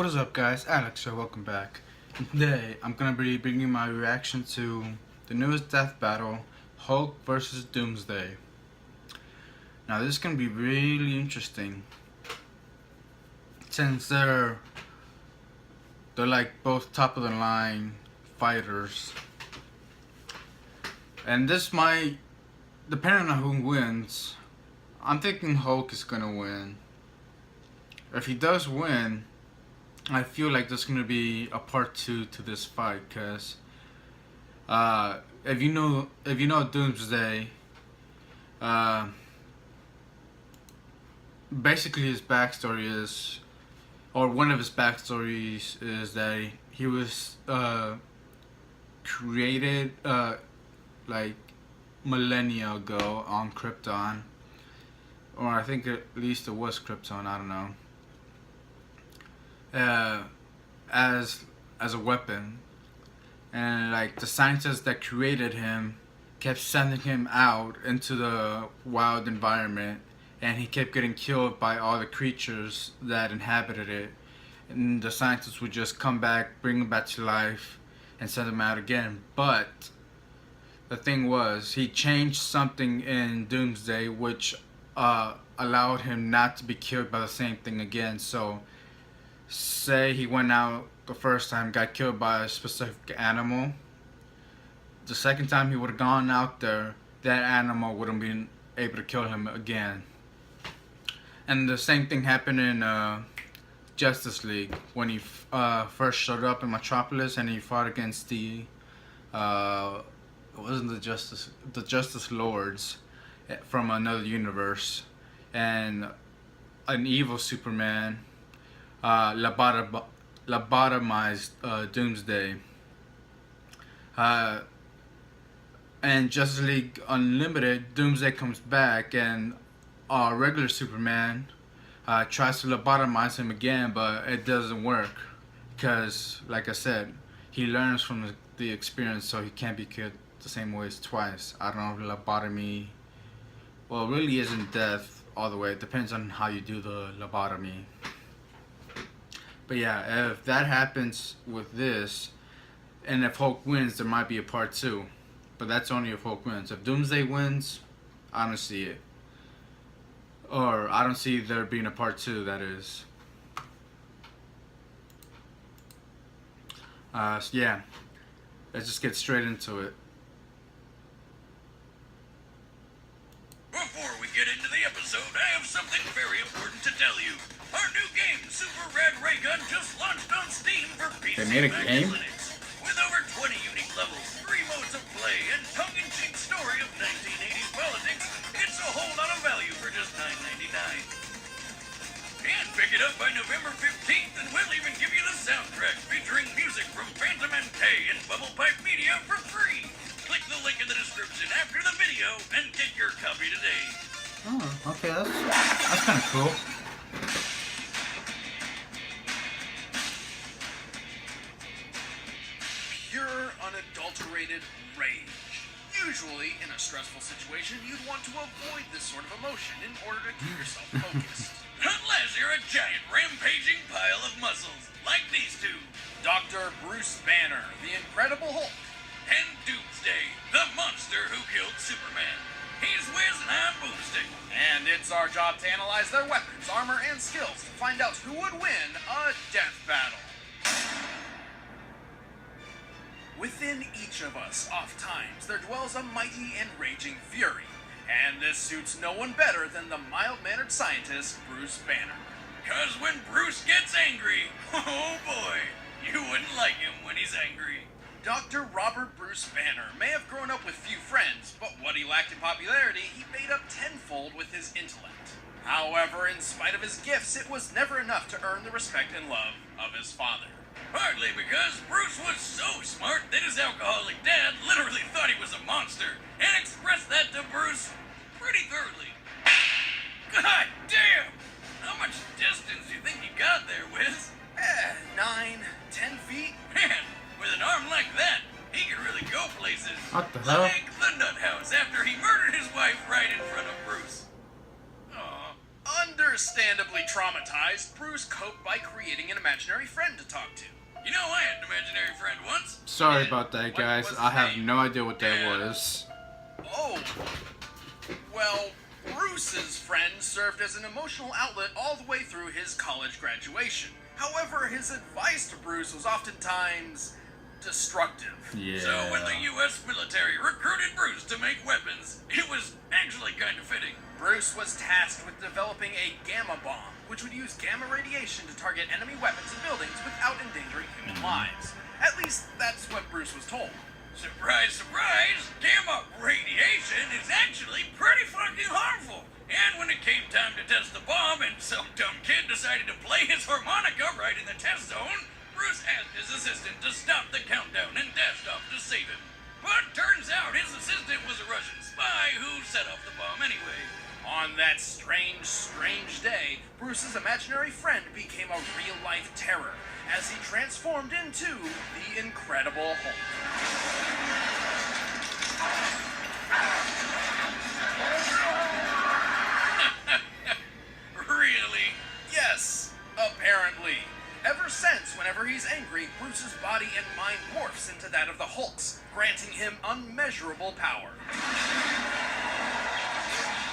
What is up, guys? Alex here, welcome back. And today, I'm gonna be bringing you my reaction to the newest death battle, Hulk versus Doomsday. Now, this is gonna be really interesting since they're like both top of the line fighters, and this might, depending on who wins, I'm thinking Hulk is gonna win. If he does win, I feel like there's gonna be a part 2 to this fight, cause if you know Doomsday, basically his backstory is, or one of his backstories is that he was created like millennia ago on Krypton, or I think at least it was Krypton. I don't know. As a weapon, and like the scientists that created him kept sending him out into the wild environment, and he kept getting killed by all the creatures that inhabited it, and the scientists would just come back, bring him back to life, and send him out again. But the thing was, he changed something in Doomsday which allowed him not to be killed by the same thing again. So say he went out the first time, got killed by a specific animal, the second time he would have gone out there, that animal wouldn't been able to kill him again. And the same thing happened in Justice League when he first showed up in Metropolis, and he fought against the it wasn't the Justice Lords from another universe, and an evil Superman lobotomized Doomsday. And Justice League Unlimited, Doomsday comes back, and regular Superman tries to lobotomize him again, but it doesn't work because, like I said, he learns from the experience, so he can't be killed the same way as twice. I don't know if lobotomy, well, it really isn't death all the way. It depends on how you do the lobotomy. But yeah, if that happens with this, and if Hulk wins, there might be a part 2. But that's only if Hulk wins. If Doomsday wins, I don't see it. Or I don't see there being a part 2, that is. So yeah, let's just get straight into it. Before we get into the episode, I have something very important to tell you. Our new game, Super Rad Ray Gun, just launched on Steam for PC They made a Mac game? and Linux. With over 20 unique levels, 3 modes of play, and tongue-in-cheek story of 1980s politics, it's a whole lot of value for just $9.99. And pick it up by November 15th, and we'll even give you the soundtrack featuring music from Phantom MK and Bubble Pipe Media for free. Click the link in the description after the video and get your copy today. Oh, okay, that's kind of cool. Pure, unadulterated rage. Usually, in a stressful situation, you'd want to avoid this sort of emotion in order to keep yourself focused. Unless you're a giant rampaging pile of muscles, like these two. Dr. Bruce Banner, the Incredible Hulk. And Doomsday, the monster who killed Superman. He's Wiz and I'm Boomstick. And it's our job to analyze their weapons, armor, and skills to find out who would win a death battle. Within each of us, oft times, there dwells a mighty and raging fury. And this suits no one better than the mild-mannered scientist, Bruce Banner. 'Cause when Bruce gets angry, oh boy, you wouldn't like him when he's angry. Dr. Robert Bruce Banner may have grown up with few friends, but what he lacked in popularity, he made up tenfold with his intellect. However, in spite of his gifts, it was never enough to earn the respect and love of his father. Partly because Bruce was so smart that his alcoholic dad literally thought he was a monster and expressed that to Bruce pretty thoroughly. God damn! How much distance do you think you got there, Wiz? 9, 10 feet? Man, with an arm like that, he could really go places. What the hell? Like the nut house after he murdered his wife right in front of Bruce. Understandably traumatized, Bruce coped by creating an imaginary friend to talk to. You know, I had an imaginary friend once. Sorry And about that, what guys. was I his have name? no idea what that Yeah. was. Oh. Well, Bruce's friend served as an emotional outlet all the way through his college graduation. However, his advice to Bruce was oftentimes destructive. Yeah. So when the U.S. military recruited Bruce to make weapons, it was actually kind of fitting. Bruce was tasked with developing a gamma bomb, which would use gamma radiation to target enemy weapons and buildings without endangering human lives. At least, that's what Bruce was told. Surprise, surprise! Gamma radiation is actually pretty fucking harmful. And when it came time to test the bomb and some dumb kid decided to play his harmonica right in the test zone, Bruce asked his assistant to stop the countdown and dashed off to save him. But turns out his assistant was a Russian spy who set off the bomb anyway. On that strange, strange day, Bruce's imaginary friend became a real-life terror as he transformed into the Incredible Hulk. Really? Yes, apparently. Ever since, whenever he's angry, Bruce's body and mind morphs into that of the Hulk's, granting him unmeasurable power.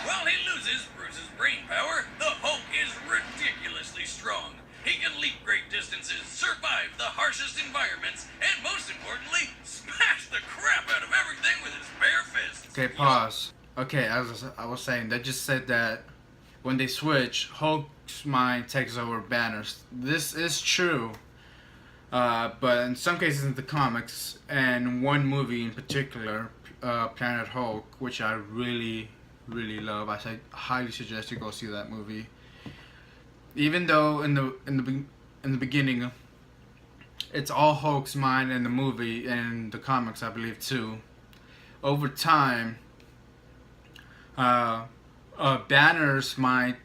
While he loses Bruce's brain power, the Hulk is ridiculously strong. He can leap great distances, survive the harshest environments, and most importantly, smash the crap out of everything with his bare fists. Okay, pause. Okay, as I was saying, they just said that when they switch, Hulk's mind takes over Banner's. This is true, but in some cases in the comics, and one movie in particular, Planet Hulk, which I really love. I highly suggest you go see that movie. Even though in the beginning, it's all Hulk's mind in the movie and the comics, I believe too. Over time, Banner's mind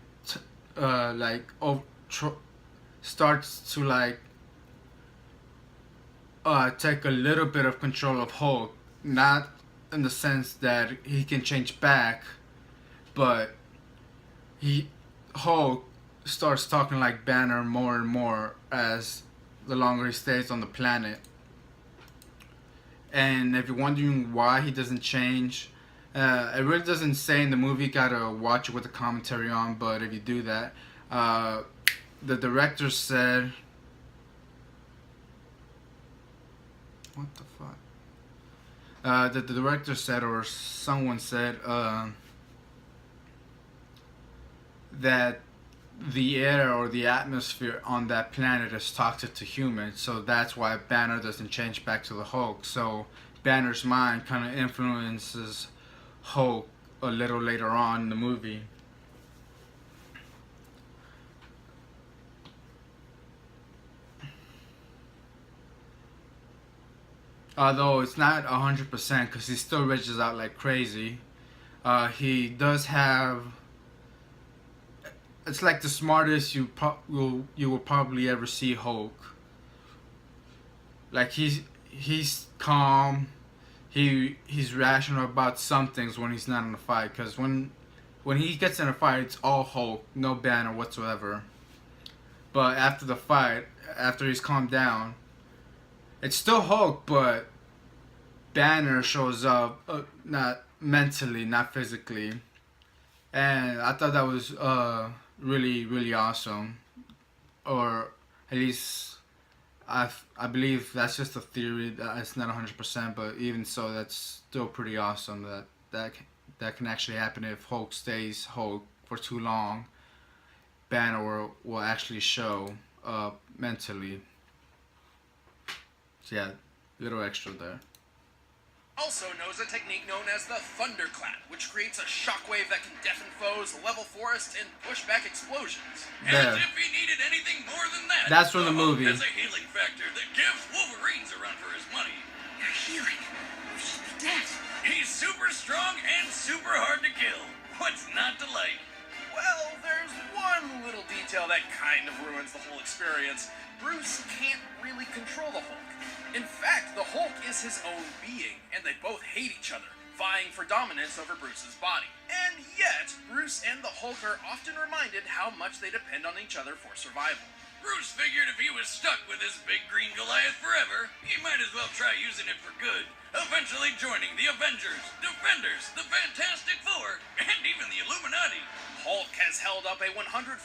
starts to take a little bit of control of Hulk, not in the sense that he can change back, but Hulk starts talking like Banner more and more as the longer he stays on the planet. And if you're wondering why he doesn't change, it really doesn't say in the movie. You gotta watch it with the commentary on. But if you do that, the director said, "What the fuck?" The director said, or someone said, that the air or the atmosphere on that planet is toxic to humans, so that's why Banner doesn't change back to the Hulk. So Banner's mind kind of influences Hulk a little later on in the movie. Although it's not 100% because he still reaches out like crazy. He does have. It's like the smartest you will probably ever see Hulk. Like he's calm, he's rational about some things when he's not in a fight. Cause when he gets in a fight, it's all Hulk, no Banner whatsoever. But after the fight, after he's calmed down, it's still Hulk, but Banner shows up, not mentally, not physically, and I thought that was really awesome, or at least I believe that's just a theory. That it's not 100%, but even so, that's still pretty awesome. That can actually happen if Hulk stays Hulk for too long. Banner will actually show up mentally. So yeah, little extra there. Also knows a technique known as the Thunderclap, which creates a shockwave that can deafen foes, level forests, and push back explosions. As if he needed anything more than that. That's from the movie. Hulk has a healing factor that gives Wolverines a run for his money. You're healing. You should be dead. He's super strong and super hard to kill. What's not to like? Well, there's one little detail that kind of ruins the whole experience. Bruce can't really control the Hulk. In fact, the Hulk is his own being, and they both hate each other. vying for dominance over Bruce's body. And yet, Bruce and the Hulk are often reminded how much they depend on each other for survival. Bruce figured if he was stuck with this big green Goliath forever, he might as well try using it for good, eventually joining the Avengers, Defenders, the Fantastic Four, and even the Illuminati. Hulk has held up a 150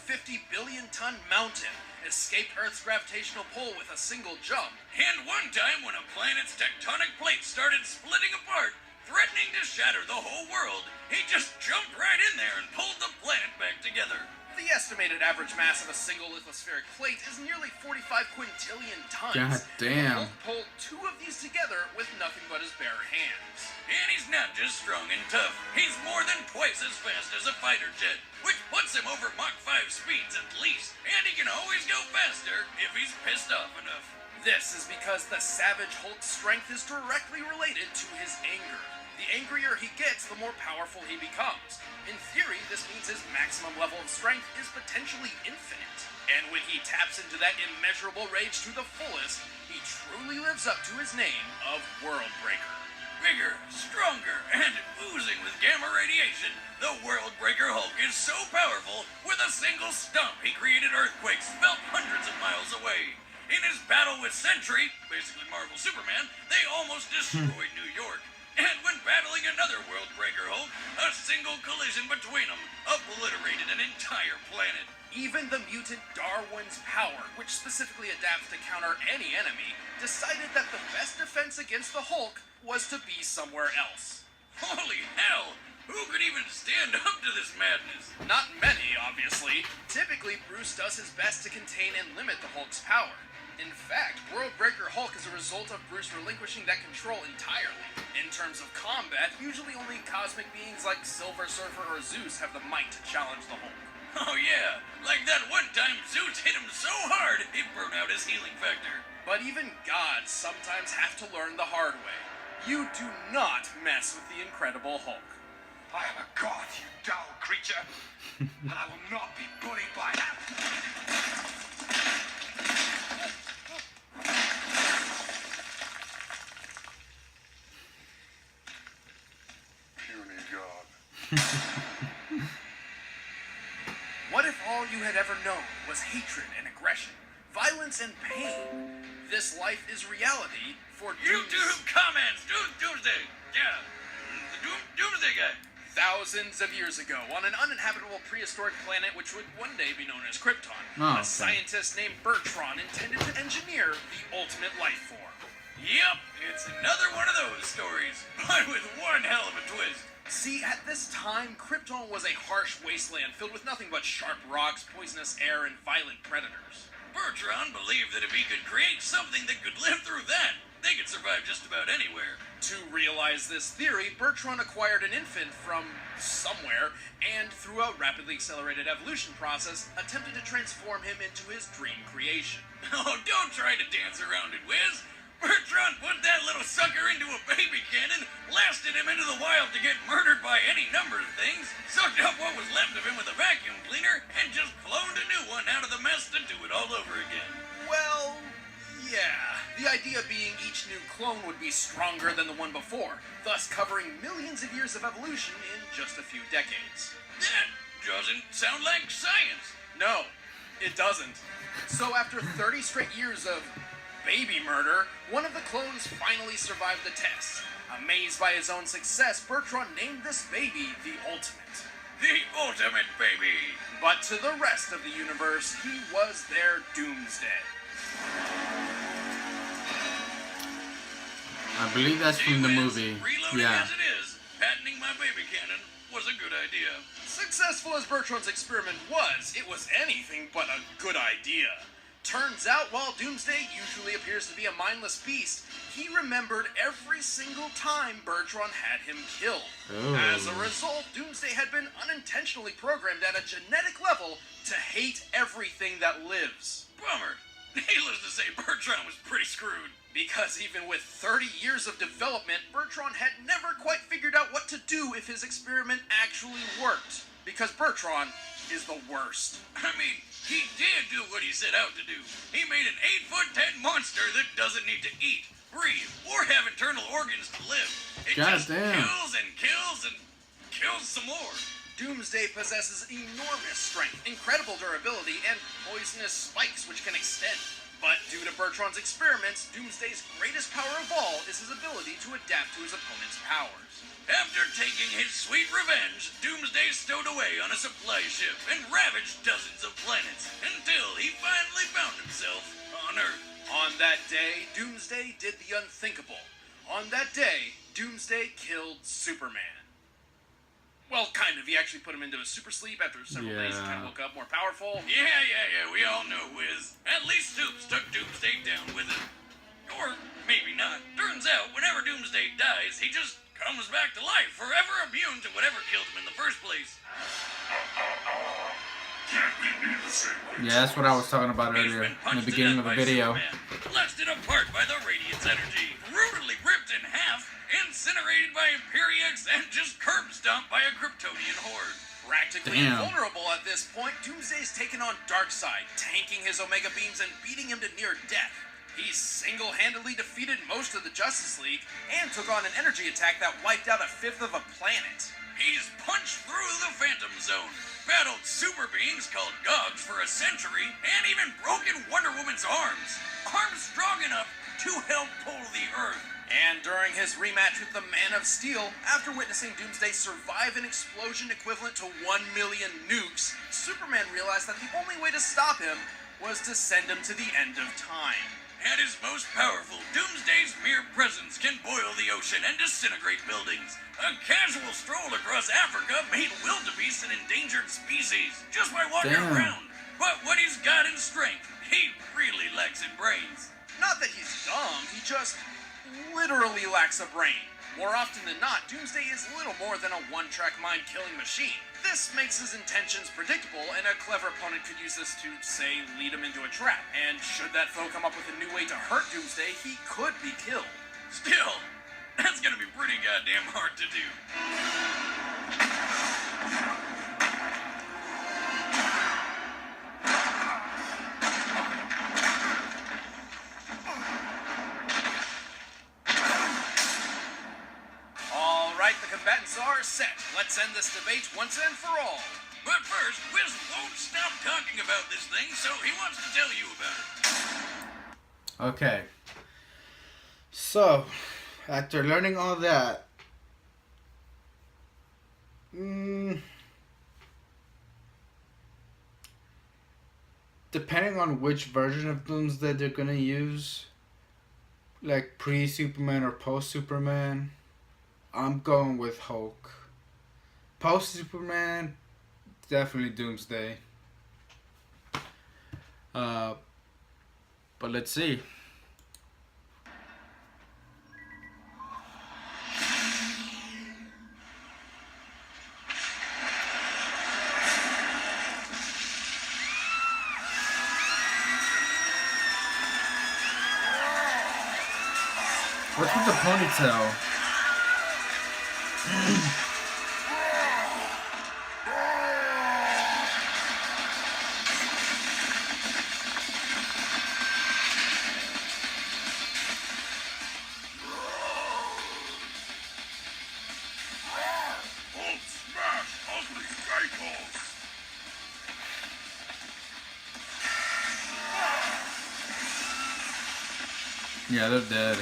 billion ton mountain, escaped Earth's gravitational pull with a single jump. And one time when a planet's tectonic plates started splitting apart, threatening to shatter the whole world, he just jumped right in there and pulled the planet back together. The estimated average mass of a single lithospheric plate is nearly 45 quintillion tons. God damn. Hulk pulled two of these together with nothing but his bare hands. And he's not just strong and tough, he's more than twice as fast as a fighter jet, which puts him over Mach 5 speeds at least, and he can always go faster if he's pissed off enough. This is because the Savage Hulk's strength is directly related to his anger. The angrier he gets, the more powerful he becomes. In theory, this means his maximum level of strength is potentially infinite. And when he taps into that immeasurable rage to the fullest, he truly lives up to his name of Worldbreaker. Bigger, stronger, and oozing with gamma radiation, the Worldbreaker Hulk is so powerful, with a single stomp he created earthquakes felt hundreds of miles away. In his battle with Sentry, basically Marvel Superman, they almost destroyed New York. And when battling another Worldbreaker Hulk, a single collision between them obliterated an entire planet. Even the mutant Darwin's power, which specifically adapts to counter any enemy, decided that the best defense against the Hulk was to be somewhere else. Holy hell! Who could even stand up to this madness? Not many, obviously. Typically, Bruce does his best to contain and limit the Hulk's power. In fact, Worldbreaker Hulk is a result of Bruce relinquishing that control entirely. In terms of combat, usually only cosmic beings like Silver Surfer or Zeus have the might to challenge the Hulk. Oh yeah, like that one time Zeus hit him so hard it burned out his healing factor. But even gods sometimes have to learn the hard way. You do not mess with the Incredible Hulk. I am a god, you dull creature, and I will not be bullied by that. Puny god. What if all you had ever known was hatred and aggression, violence and pain? This life is reality for YouTube comments, Doomsday, yeah, the Doomsday guy. Thousands of years ago, on an uninhabitable prehistoric planet which would one day be known as Krypton, Oh, a scientist named Bertrand intended to engineer the ultimate life form. Yep, it's another one of those stories, but with one hell of a twist. See, at this time, Krypton was a harsh wasteland filled with nothing but sharp rocks, poisonous air, and violent predators. Bertrand believed that if he could create something that could live through that, they could survive just about anywhere. To realize this theory, Bertrand acquired an infant from somewhere, and through a rapidly accelerated evolution process, attempted to transform him into his dream creation. Oh, don't try to dance around it, Wiz. Bertrand put that little sucker into a baby cannon, blasted him into the wild to get murdered by any number of things, sucked up what was left of him with a vacuum cleaner, and just cloned a new one out of the mess to do it all over again. Well, yeah. The idea being each new clone would be stronger than the one before, thus covering millions of years of evolution in just a few decades. That doesn't sound like science. No, it doesn't. So after 30 straight years of baby murder, one of the clones finally survived the test. Amazed by his own success, Bertrand named this baby the Ultimate. The ultimate baby. But to the rest of the universe, he was their Doomsday. I believe that's from the Gee whiz, movie. Reloading Yeah. as it is, patenting my baby cannon was a good idea. Successful as Bertrand's experiment was, it was anything but a good idea. Turns out, while Doomsday usually appears to be a mindless beast, he remembered every single time Bertrand had him killed. Oh. As a result, Doomsday had been unintentionally programmed at a genetic level to hate everything that lives. Bummer. Needless to say, Bertrand was pretty screwed. Because even with 30 years of development, Bertrand had never quite figured out what to do if his experiment actually worked. Because Bertrand is the worst. I mean, he did do what he set out to do. He made an 8'10" monster that doesn't need to eat, breathe, or have internal organs to live. It God just damn. kills and kills and kills some more. Doomsday possesses enormous strength, incredible durability, and poisonous spikes which can extend. But due to Bertrand's experiments, Doomsday's greatest power of all is his ability to adapt to his opponent's powers. After taking his sweet revenge, Doomsday stowed away on a supply ship and ravaged dozens of planets until he finally found himself on Earth. On that day, Doomsday did the unthinkable. On that day, Doomsday killed Superman. Well, kind of. He actually put him into a super sleep after several days. He kind of woke up more powerful. Yeah, we all know, Wiz. At least Stoops took Doomsday down with him. Or maybe not. Turns out, whenever Doomsday dies, he just comes back to life, forever immune to whatever killed him in the first place. Yeah, that's what I was talking about He's earlier been in punched the beginning to of the death by video. Superman, blasted apart by the Radiant's energy, brutally ripped in half, incinerated by Imperiex, and just curb stomped by a Kryptonian horde. Practically Damn. invulnerable at this point, Doomsday's taken on Darkseid, tanking his Omega beams and beating him to near death. He single-handedly defeated most of the Justice League and took on an energy attack that wiped out a fifth of a planet. He's punched through the Phantom Zone, battled super beings called Gogs for a century, and even broken Wonder Woman's arms. Arms strong enough to help pull the Earth. And during his rematch with the Man of Steel, after witnessing Doomsday survive an explosion equivalent to 1 million nukes, Superman realized that the only way to stop him was to send him to the end of time. At his most powerful, Doomsday's mere presence can boil the ocean and disintegrate buildings. A casual stroll across Africa made wildebeest an endangered species just by walking Damn. around. But what he's got in strength, he really lacks in brains. Not that he's dumb, he just literally lacks a brain. More often than not, Doomsday is little more than a one-track mind-killing machine. This makes his intentions predictable, and a clever opponent could use this to, say, lead him into a trap. And should that foe come up with a new way to hurt Doomsday, he could be killed. Still, that's gonna be pretty goddamn hard to do. Alright, the combatants are set. Let's end this debate once and for all. But first, Wiz won't stop talking about this thing, so he wants to tell you about it. Okay. So, after learning all that, depending on which version of Doomsday they're gonna use, like pre-Superman or post-Superman, I'm going with Hulk. Post-Superman, definitely Doomsday. But let's see. What's with the ponytail? Hulk smash ugly staples! Yeah, they're dead.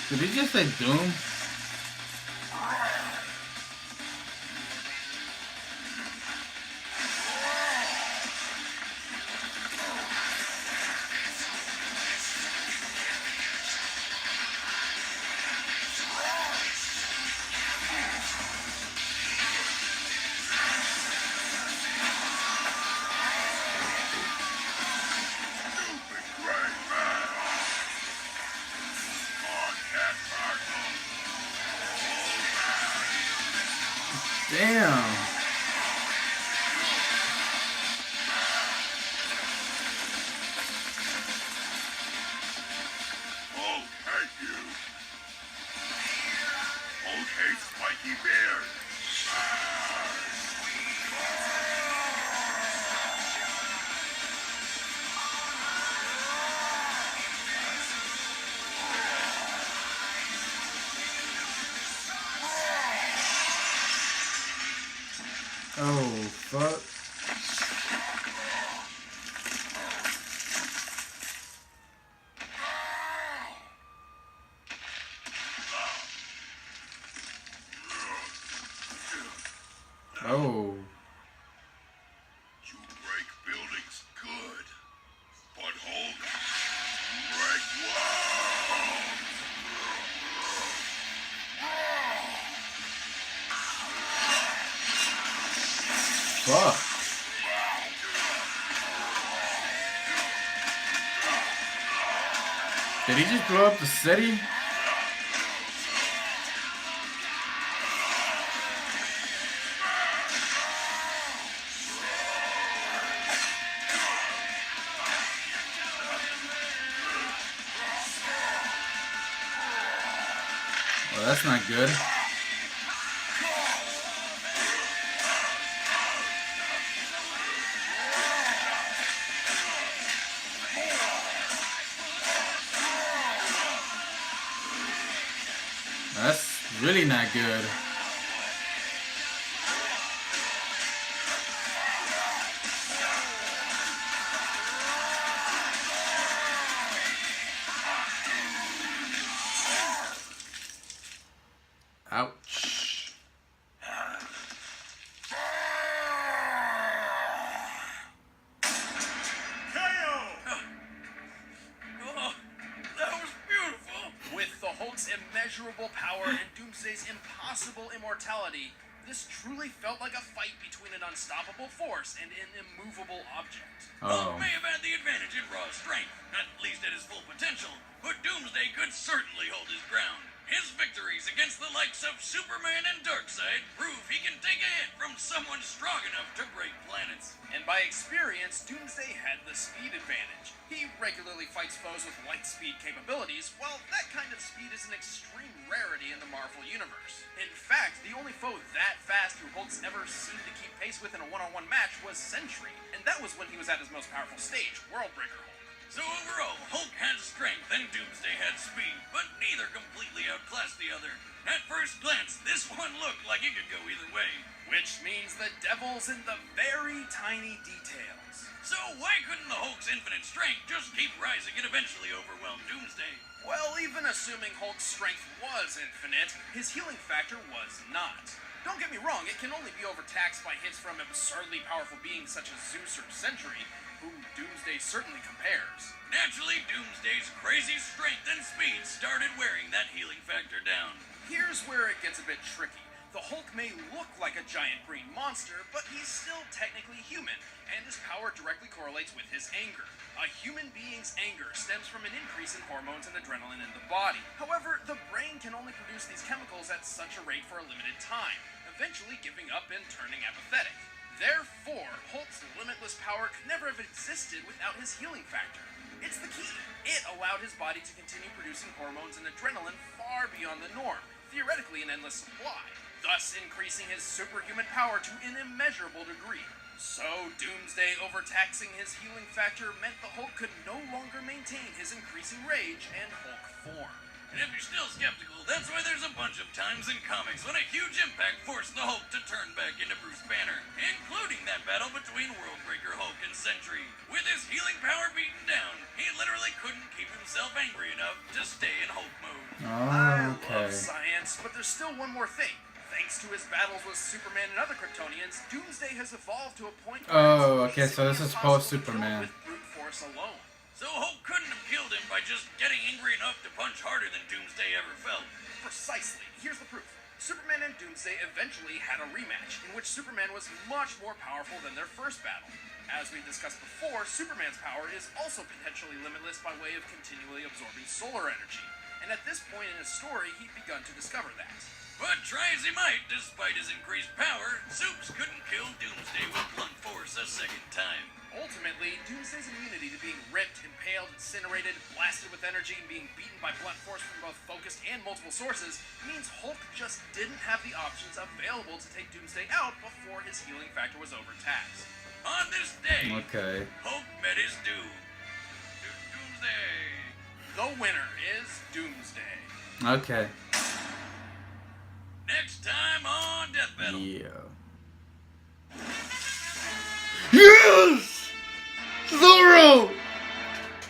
Did he just say Doom? Damn. Hulk, thank you. Hulk hates spiky beard. Oh, fuck. Oh. You break buildings good, but Hulk break walls. Fuck. Did he just blow up the city? Well, that's not good. That's really not good. Ouch. Oh, that was beautiful. With the Hulk's immeasurable power and Doomsday's impossible immortality, this truly felt like a fight between an unstoppable force and an immovable object. Oh. Hulk may have had the advantage in raw strength, at least at his full potential, but Doomsday could certainly hold his ground. His victories against the likes of Superman and Darkseid prove he can take a hit from someone strong enough to break planets. And by experience, Doomsday had the speed advantage. He regularly fights foes with light speed capabilities, while that kind of speed is an extreme rarity in the Marvel Universe. In fact, the only foe that fast who Hulk's ever seemed to keep pace with in a one-on-one match was Sentry, and that was when he was at his most powerful stage, Worldbreaker Hulk. So overall, Hulk had strength and Doomsday had speed, but neither completely outclassed the other. At first glance, this one looked like it could go either way. Which means the devil's in the very tiny details. So why couldn't the Hulk's infinite strength just keep rising and eventually overwhelm Doomsday? Well, even assuming Hulk's strength was infinite, his healing factor was not. Don't get me wrong, it can only be overtaxed by hits from absurdly powerful beings such as Zeus or Sentry, whom Doomsday certainly compares. Naturally, Doomsday's crazy strength and speed started wearing that healing factor down. Here's where it gets a bit tricky. The Hulk may look like a giant green monster, but he's still technically human, and his power directly correlates with his anger. A human being's anger stems from an increase in hormones and adrenaline in the body. However, the brain can only produce these chemicals at such a rate for a limited time, eventually giving up and turning apathetic. Therefore, Hulk's limitless power could never have existed without his healing factor. It's the key. It allowed his body to continue producing hormones and adrenaline far beyond the norm, theoretically an endless supply, thus increasing his superhuman power to an immeasurable degree. So, Doomsday overtaxing his healing factor meant the Hulk could no longer maintain his increasing rage and Hulk form. And if you're still skeptical, that's why there's a bunch of times in comics when a huge impact forced the Hulk to turn back into Bruce Banner, including that battle between Worldbreaker Hulk and Sentry. With his healing power beaten down, he literally couldn't keep himself angry enough to stay in Hulk mode. I Okay. love science, but there's still one more thing. Thanks to his battles with Superman and other Kryptonians, Doomsday has evolved to a point where Oh, it's okay, so this basically is impossible post to kill Superman. with brute force alone. So Hulk couldn't have killed him by just getting angry enough to punch harder than Doomsday ever felt. Precisely. Here's the proof. Superman and Doomsday eventually had a rematch, in which Superman was much more powerful than their first battle. As we discussed before, Superman's power is also potentially limitless by way of continually absorbing solar energy, and at this point in his story, he'd begun to discover that. But try as he might, despite his increased power, Soups couldn't kill Doomsday with blunt force a second time. Ultimately, Doomsday's immunity to being ripped, impaled, incinerated, blasted with energy, and being beaten by blunt force from both focused and multiple sources means Hulk just didn't have the options available to take Doomsday out before his healing factor was overtaxed. On this day, Okay. Hulk met his doom. Doomsday. The winner is Doomsday. Okay. Next time on Deathbattle. Yeah. Yes! Zorro!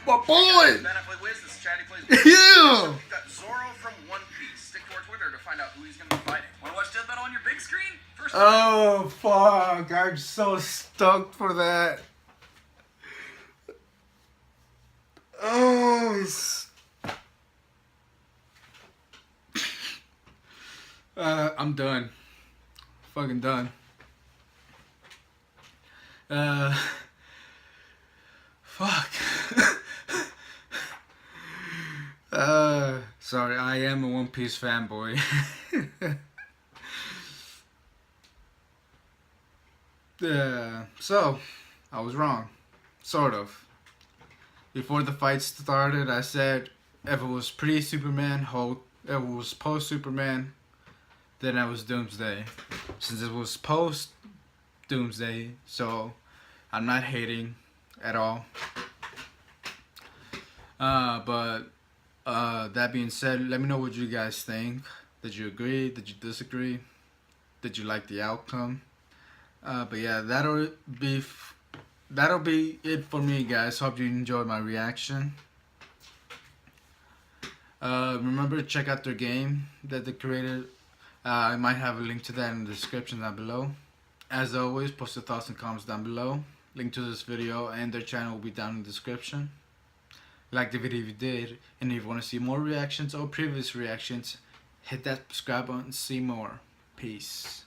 My boy! Ben, I play Wiz. This is Chatty Plays. Yeah! We've got Zorro from One Piece. Stick to our Twitter to find out who he's going to be fighting. Want to watch Deathbattle on your big screen? First Oh, fuck. I'm so stoked for that. Oh, it's... I'm done. Fucking done. Fuck. Sorry, I am a One Piece fanboy. So, I was wrong. Sort of. Before the fight started, I said if it was pre-Superman, Hulk. If it was post-Superman, then I was Doomsday. Since it was post-Doomsday, so I'm not hating at all. But that being said, let me know what you guys think. Did you agree? Did you disagree? Did you like the outcome? But yeah, that'll be it for me, guys. Hope you enjoyed my reaction. Remember to check out their game that they created. I might have a link to that in the description down below. As always, post your thoughts and comments down below. Link to this video and their channel will be down in the description. Like the video if you did, and if you want to see more reactions or previous reactions, hit that subscribe button and see more. Peace.